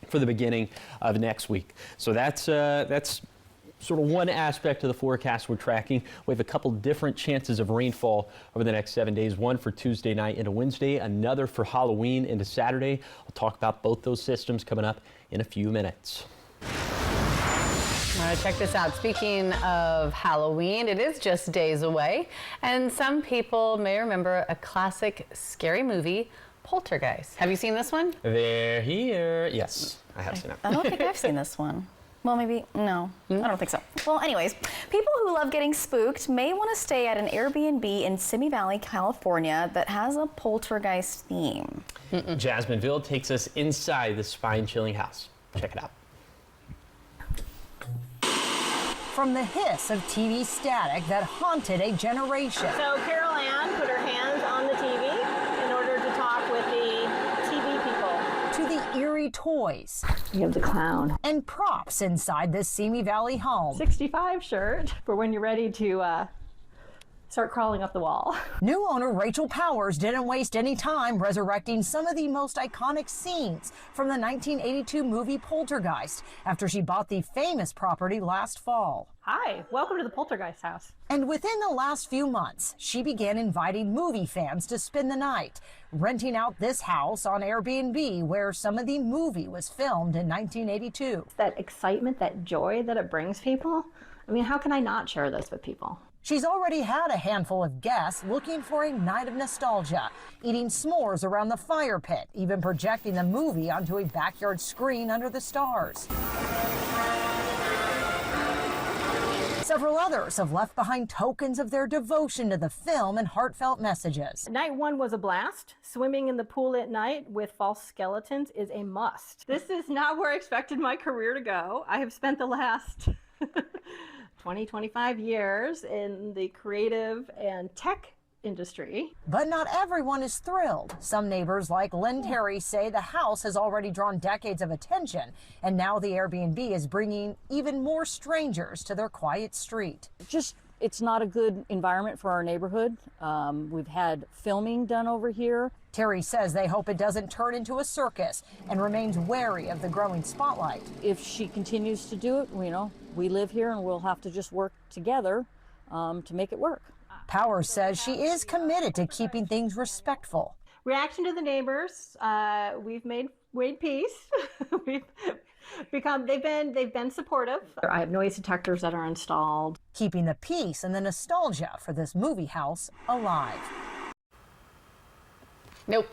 for the beginning of next week. So that's sort of one aspect of the forecast we're tracking. We have a couple different chances of rainfall over the next 7 days, one for Tuesday night into Wednesday, another for Halloween into Saturday. I'll talk about both those systems coming up in a few minutes. All right, check this out. Speaking of Halloween, it is just days away, and some people may remember a classic scary movie, Poltergeist. Have you seen this one? They're here. Yes, I have seen it. I don't think I've seen this one. Well, maybe, no, I don't think so. Well, anyways, people who love getting spooked may want to stay at an Airbnb in Simi Valley, California that has a poltergeist theme. Jasmineville takes us inside the spine-chilling house. Check it out. From the hiss of TV static that haunted a generation. So Carol Ann put her hands on the TV in order to talk with the TV people. To the eerie toys. You have the clown. And props inside this Simi Valley home. 65 shirt for when you're ready to start crawling up the wall. New owner Rachel Powers didn't waste any time resurrecting some of the most iconic scenes from the 1982 movie Poltergeist after she bought the famous property last fall. Hi, welcome to the Poltergeist house. And within the last few months, she began inviting movie fans to spend the night, renting out this house on Airbnb where some of the movie was filmed in 1982. That excitement, that joy that it brings people. I mean, how can I not share this with people? She's already had a handful of guests looking for a night of nostalgia, eating s'mores around the fire pit, even projecting the movie onto a backyard screen under the stars. Several others have left behind tokens of their devotion to the film and heartfelt messages. Night one was a blast. Swimming in the pool at night with false skeletons is a must. This is not where I expected my career to go. I have spent the last 25 years in the creative and tech industry. But not everyone is thrilled. Some neighbors like Lynn Terry say the house has already drawn decades of attention, and now the Airbnb is bringing even more strangers to their quiet street. It's not a good environment for our neighborhood. We've had filming done over here. Terry says they hope it doesn't turn into a circus and remains wary of the growing spotlight. If she continues to do it, we live here and we'll have to just work together to make it work. Powers says she is committed to keeping things respectful. Reaction to the neighbors, we've made peace. They've been supportive. I have noise detectors that are installed. keeping the peace and the nostalgia for this movie house alive. Nope.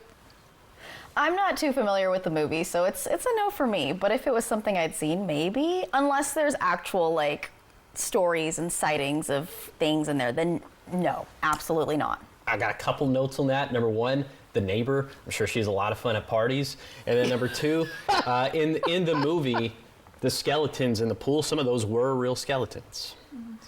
I'm not too familiar with the movie, so it's a no for me. But if it was something I'd seen, maybe. Unless there's actual, like, stories and sightings of things in there, then no, absolutely not. I got a couple notes on that. Number one, the neighbor. I'm sure she's a lot of fun at parties. And then number two, in the movie, the skeletons in the pool, some of those were real skeletons.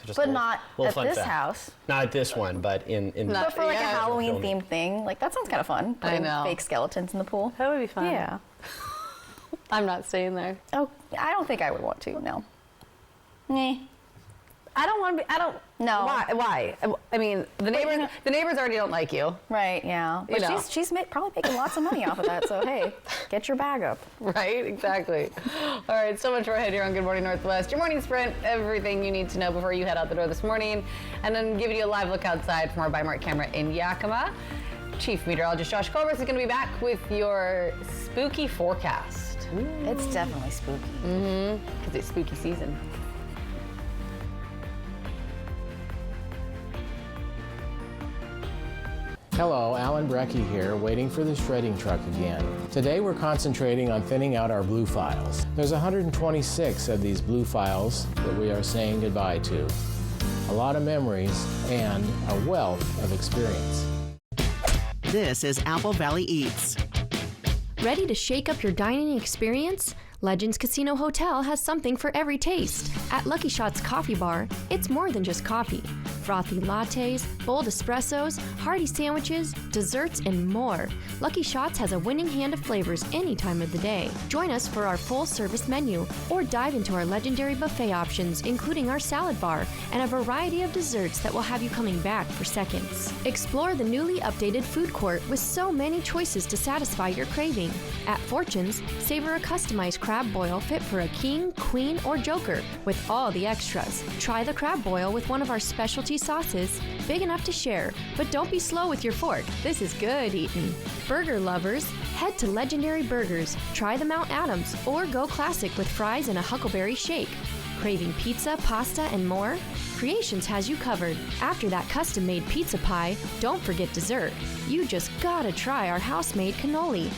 So But not at this fact. house. Not at this one, but in But for like a yeah. Halloween themed thing, like that sounds kind of fun. Putting know. fake skeletons in the pool. That would be fun. Yeah. I'm not staying there. Oh, I don't think I would want to. No. Meh. I don't want to be. I don't. No. Why? I mean, the neighbors already don't like you. Right. Yeah. But You know. she's probably making lots of money off of that. So hey, get your bag up. Right, exactly. All right, so much more ahead here on Good Morning Northwest. Your morning sprint, everything you need to know before you head out the door this morning, and then giving you a live look outside from our Bi-Mart camera in Yakima. Chief Meteorologist Josh Colbert is going to be back with your spooky forecast. It's definitely spooky. Because it's spooky season. Hello, Alan Brecky here, waiting for the shredding truck again. Today we're concentrating on thinning out our blue files. There's 126 of these blue files that we are saying goodbye to. A lot of memories and a wealth of experience. This is Apple Valley Eats. Ready to shake up your dining experience? Legends Casino Hotel has something for every taste. At Lucky Shots Coffee Bar, it's more than just coffee. Frothy lattes, bold espressos, hearty sandwiches, desserts, and more. Lucky Shots has a winning hand of flavors any time of the day. Join us for our full-service menu, or dive into our legendary buffet options, including our salad bar and a variety of desserts that will have you coming back for seconds. Explore the newly updated food court with so many choices to satisfy your craving. At Fortune's, savor a customized crab boil fit for a king, queen, or joker with all the extras. Try the crab boil with one of our specialty sauces, big enough to share, but don't be slow with your fork. This is good eating. Burger lovers, head to Legendary Burgers, try the Mount Adams, or go classic with fries and a Huckleberry shake. Craving pizza, pasta, and more? Creations has you covered. After that custom-made pizza pie, don't forget dessert. You just gotta try our house-made cannoli.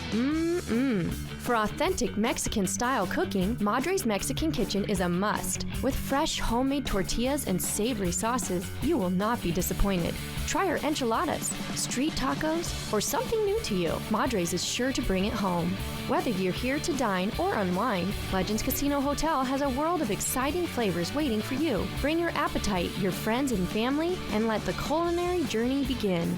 For authentic Mexican-style cooking, Madre's Mexican Kitchen is a must. With fresh homemade tortillas and savory sauces, you will not be disappointed. Try our enchiladas, street tacos, or something new to you. Madre's is sure to bring it home. Whether you're here to dine or unwind, Legends Casino Hotel has a world of exciting flavors waiting for you. Bring your appetite, your friends and family, and let the culinary journey begin.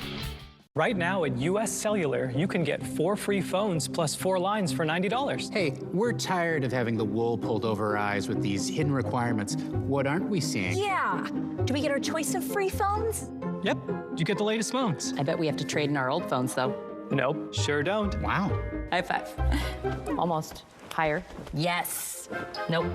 Right now at US Cellular, you can get 4 free phones plus 4 lines for $90. Hey, we're tired of having the wool pulled over our eyes with these hidden requirements. What aren't we seeing? Yeah. Do we get our choice of free phones? Yep, you get the latest phones. I bet we have to trade in our old phones, though. Nope, sure don't. Wow. High five. Almost. Higher. Yes. Nope.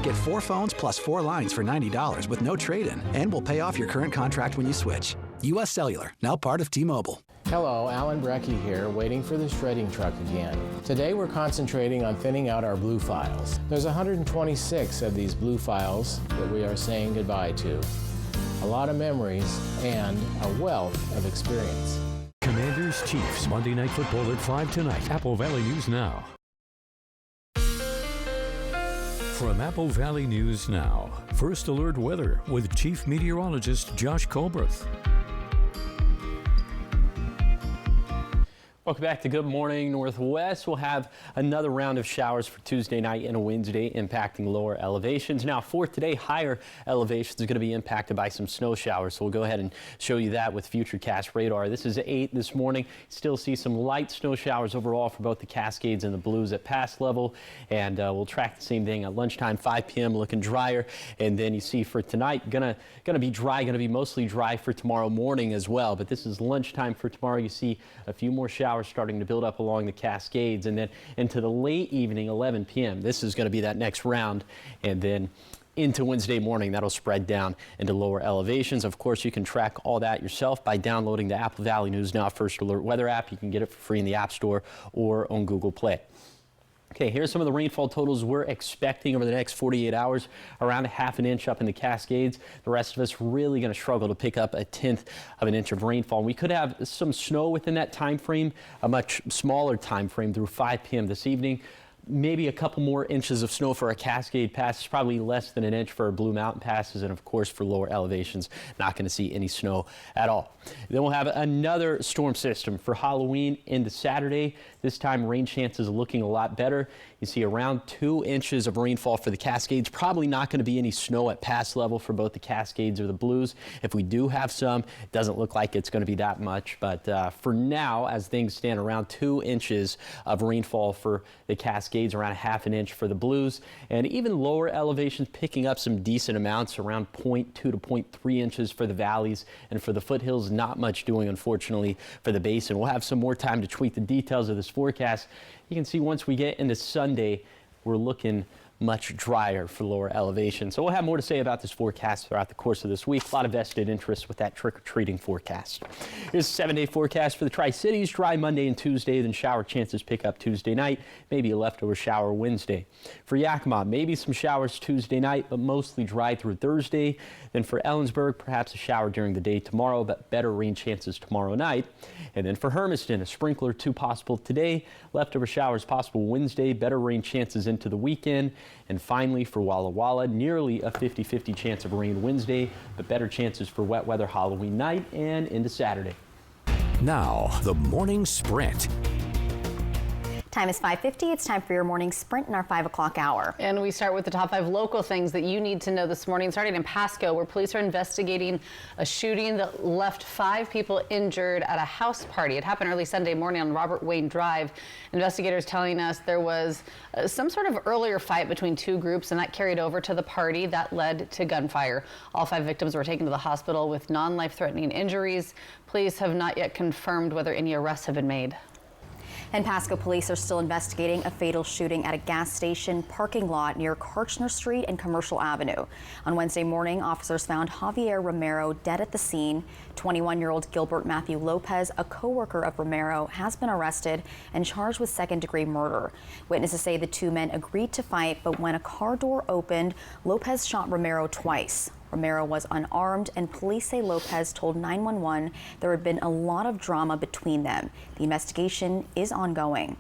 Get 4 phones plus 4 lines for $90 with no trade-in, and we'll pay off your current contract when you switch. US Cellular, now part of T-Mobile. Hello, Alan Brecky here, waiting for the shredding truck again. Today we're concentrating on thinning out our blue files. There's 126 of these blue files that we are saying goodbye to. A lot of memories and a wealth of experience. Commanders Chiefs, Monday Night Football at 5 tonight. Apple Valley News Now. From Apple Valley News Now, First Alert Weather with Chief Meteorologist Josh Colbert. Welcome back to Good Morning Northwest. We'll have another round of showers for Tuesday night and a Wednesday, impacting lower elevations. Now for today, higher elevations are going to be impacted by some snow showers, so we'll go ahead and show you that with Futurecast radar. This is 8 this morning. Still see some light snow showers overall for both the Cascades and the Blues at pass level, and we'll track the same thing at lunchtime, 5 p.m. looking drier, and then you see for tonight gonna be dry, gonna be mostly dry for tomorrow morning as well. But this is lunchtime for tomorrow. You see a few more showers starting to build up along the Cascades, and then into the late evening, 11 p.m. This is going to be that next round, and then into Wednesday morning, that'll spread down into lower elevations. Of course, you can track all that yourself by downloading the Apple Valley News Now First Alert Weather app. You can get it for free in the App Store or on Google Play. Okay, here's some of the rainfall totals we're expecting over the next 48 hours. Around a half an inch up in the Cascades. The rest of us really going to struggle to pick up a 1/10 of an inch of rainfall. We could have some snow within that time frame, a much smaller time frame through 5 p.m. this evening. Maybe a couple more inches of snow for our Cascade passes, probably less than an inch for our Blue Mountain passes, and of course for lower elevations, not going to see any snow at all. Then we'll have another storm system for Halloween into Saturday. This time rain chances looking a lot better. You see around 2 inches of rainfall for the Cascades. Probably not going to be any snow at pass level for both the Cascades or the Blues. If we do have some, it doesn't look like it's going to be that much. But for now, as things stand, around 2 inches of rainfall for the Cascades, around a half an inch for the Blues, and even lower elevations picking up some decent amounts, around 0.2 to 0.3 inches for the valleys, and for the foothills, not much doing, unfortunately, for the basin. We'll have some more time to tweak the details of this forecast. You can see once we get into Sunday, we're looking much drier for lower elevation. So we'll have more to say about this forecast throughout the course of this week. A lot of vested interest with that trick-or-treating forecast. Here's a 7-day forecast for the Tri-Cities. Dry Monday and Tuesday, then shower chances pick up Tuesday night, maybe a leftover shower Wednesday. For Yakima, maybe some showers Tuesday night, but mostly dry through Thursday. Then for Ellensburg, perhaps a shower during the day tomorrow, but better rain chances tomorrow night. And then for Hermiston, a sprinkler or two possible today, leftover showers possible Wednesday, better rain chances into the weekend. And finally, for Walla Walla, nearly a 50-50 chance of rain Wednesday, but better chances for wet weather Halloween night and into Saturday. Now, the morning sprint. Time is 5:50. It's time for your morning sprint in our 5 o'clock hour. And we start with the top 5 local things that you need to know this morning, starting in Pasco, where police are investigating a shooting that left 5 people injured at a house party. It happened early Sunday morning on Robert Wayne Drive. Investigators telling us there was some sort of earlier fight between 2 groups, and that carried over to the party. That led to gunfire. All 5 victims were taken to the hospital with non-life-threatening injuries. Police have not yet confirmed whether any arrests have been made. And Pasco police are still investigating a fatal shooting at a gas station parking lot near Karchner Street and Commercial Avenue. On Wednesday morning, officers found Javier Romero dead at the scene. 21-year-old Gilbert Matthew Lopez, a co-worker of Romero, has been arrested and charged with second-degree murder. Witnesses say the 2 men agreed to fight, but when a car door opened, Lopez shot Romero twice. Romero was unarmed, and police say Lopez told 911 there had been a lot of drama between them. The investigation is ongoing.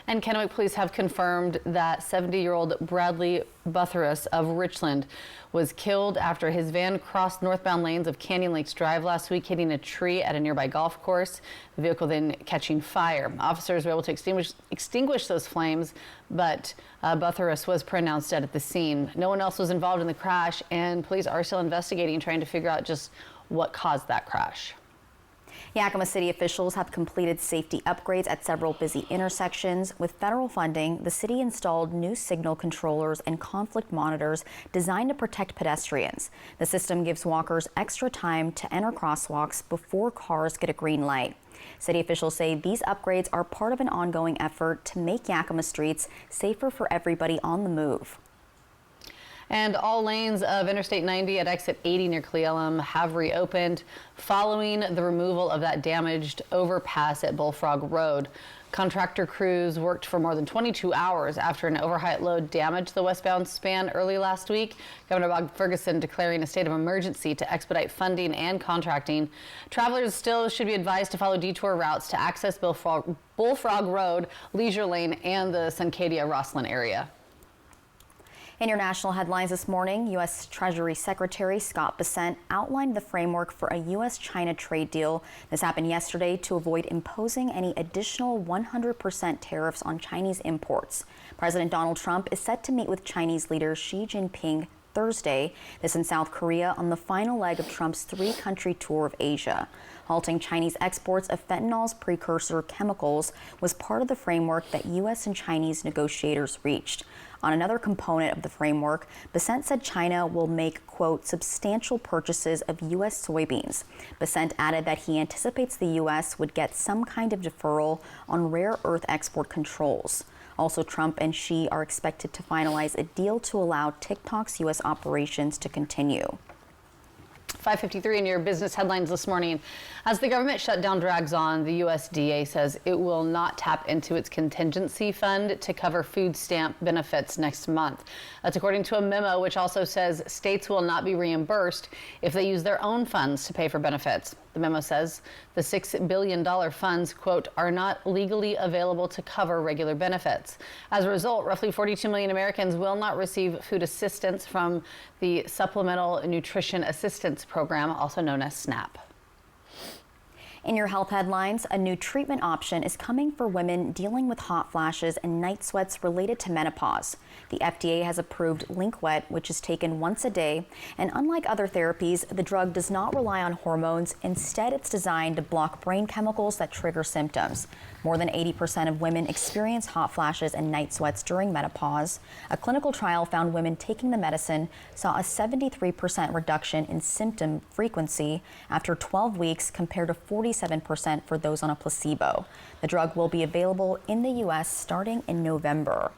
And Kennewick police have confirmed that 70-year-old Bradley Butherus of Richland was killed after his van crossed northbound lanes of Canyon Lakes Drive last week, hitting a tree at a nearby golf course. The vehicle then catching fire. Officers were able to extinguish those flames, but Butherus was pronounced dead at the scene. No one else was involved in the crash, and police are still investigating, trying to figure out just what caused that crash. Yakima City officials have completed safety upgrades at several busy intersections. With federal funding, the city installed new signal controllers and conflict monitors designed to protect pedestrians. The system gives walkers extra time to enter crosswalks before cars get a green light. City officials say these upgrades are part of an ongoing effort to make Yakima streets safer for everybody on the move. And all lanes of Interstate 90 at exit 80 near Cle Elum have reopened following the removal of that damaged overpass at Bullfrog Road. Contractor crews worked for more than 22 hours after an overheight load damaged the westbound span early last week. Governor Bob Ferguson declaring a state of emergency to expedite funding and contracting. Travelers still should be advised to follow detour routes to access Bullfrog Road, Leisure Lane, and the Suncadia-Roslyn area. International headlines this morning. U.S. Treasury Secretary Scott Bessent outlined the framework for a U.S.-China trade deal. This happened yesterday to avoid imposing any additional 100% tariffs on Chinese imports. President Donald Trump is set to meet with Chinese leader Xi Jinping Thursday. This in South Korea on the final leg of Trump's 3-country tour of Asia. Halting Chinese exports of fentanyl's precursor chemicals was part of the framework that U.S. and Chinese negotiators reached. On another component of the framework, Bessent said China will make, quote, substantial purchases of U.S. soybeans. Bessent added that he anticipates the U.S. would get some kind of deferral on rare earth export controls. Also, Trump and Xi are expected to finalize a deal to allow TikTok's U.S. operations to continue. 5:53 in your business headlines this morning. As the government shutdown drags on, the USDA says it will not tap into its contingency fund to cover food stamp benefits next month. That's according to a memo which also says states will not be reimbursed if they use their own funds to pay for benefits. The memo says the $6 billion funds, quote, are not legally available to cover regular benefits. As a result, roughly 42 million Americans will not receive food assistance from the Supplemental Nutrition Assistance Program, also known as SNAP. In your health headlines, a new treatment option is coming for women dealing with hot flashes and night sweats related to menopause. The FDA has approved Linkwet, which is taken once a day, and unlike other therapies, the drug does not rely on hormones. Instead, it's designed to block brain chemicals that trigger symptoms. More than 80% of women experience hot flashes and night sweats during menopause. A clinical trial found women taking the medicine saw a 73% reduction in symptom frequency after 12 weeks compared to 47% for those on a placebo. The drug will be available in the U.S. starting in November.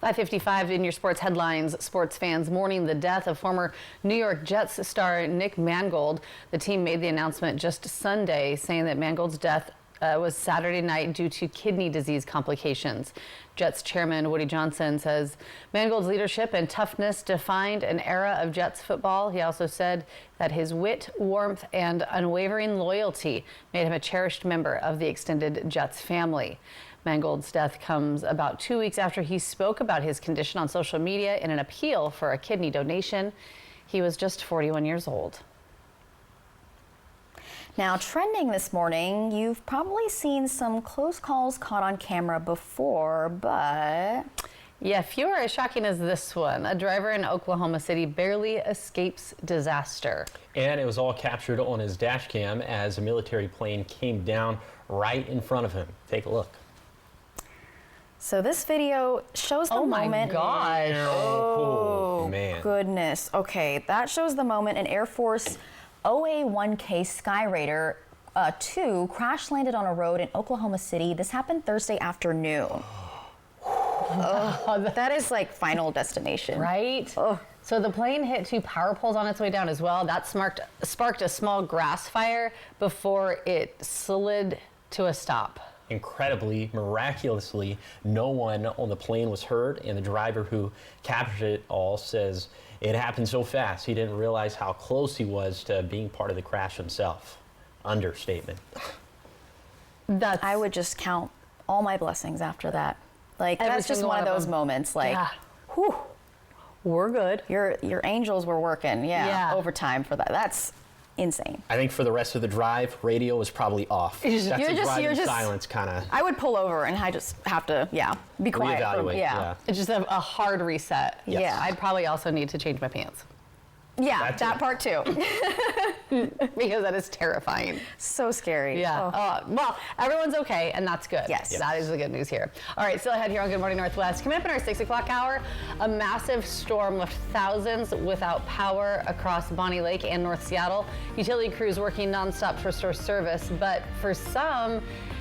5:55 in your sports headlines. Sports fans mourning the death of former New York Jets star Nick Mangold. The team made the announcement just Sunday, saying that Mangold's death was Saturday night due to kidney disease complications. Jets chairman Woody Johnson says Mangold's leadership and toughness defined an era of Jets football. He also said that his wit, warmth, and unwavering loyalty made him a cherished member of the extended Jets family. Mangold's death comes about 2 weeks after he spoke about his condition on social media in an appeal for a kidney donation. He was just 41 years old. Now, trending this morning, you've probably seen some close calls caught on camera before, but... Yeah, few are as shocking as this one. A driver in Oklahoma City barely escapes disaster. And it was all captured on his dash cam as a military plane came down right in front of him. Take a look. So this video shows the moment. Oh my gosh. Oh, man. Goodness. Okay, that shows the moment an Air Force OA-1K Skyraider 2 crash landed on a road in Oklahoma City. This happened Thursday afternoon. That is like Final Destination. Right? So the plane hit 2 power poles on its way down as well. That sparked a small grass fire before it slid to a stop. Incredibly, miraculously, no one on the plane was hurt, and the driver who captured it all says it happened so fast he didn't realize how close he was to being part of the crash himself. Understatement. I would just count all my blessings after that. Like, that's just one of those moments, like, whew, we're good. Your angels were working, overtime for that. That's insane. I think for the rest of the drive, radio was probably off. That's a driving silence kind of. I would pull over and I just have to, be quiet. Reevaluate, It's just a hard reset. Yes. Yeah. I'd probably also need to change my pants. Yeah, that part too. Because that is terrifying. So scary. Yeah. Well, everyone's okay, and that's good. Yes. That is the good news here. All right, still ahead here on Good Morning Northwest. Coming up in our 6 o'clock hour, a massive storm left thousands without power across Bonnie Lake and North Seattle. Utility crews working nonstop to restore service, but for some,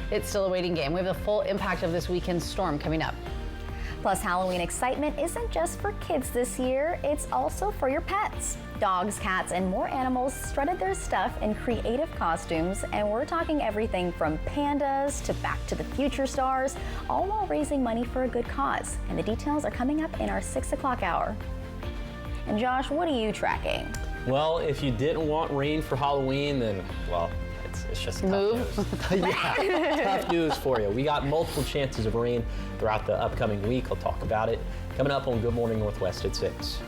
it's still a waiting game. We have the full impact of this weekend's storm coming up. Plus, Halloween excitement isn't just for kids this year, it's also for your pets. Dogs, cats, and more animals strutted their stuff in creative costumes, and we're talking everything from pandas to Back to the Future stars, all while raising money for a good cause. And the details are coming up in our 6 o'clock hour. And Josh, what are you tracking? Well, if you didn't want rain for Halloween, then, well, it's just tough news. Tough news for you. We got multiple chances of rain throughout the upcoming week. I'll talk about it coming up on Good Morning Northwest at 6.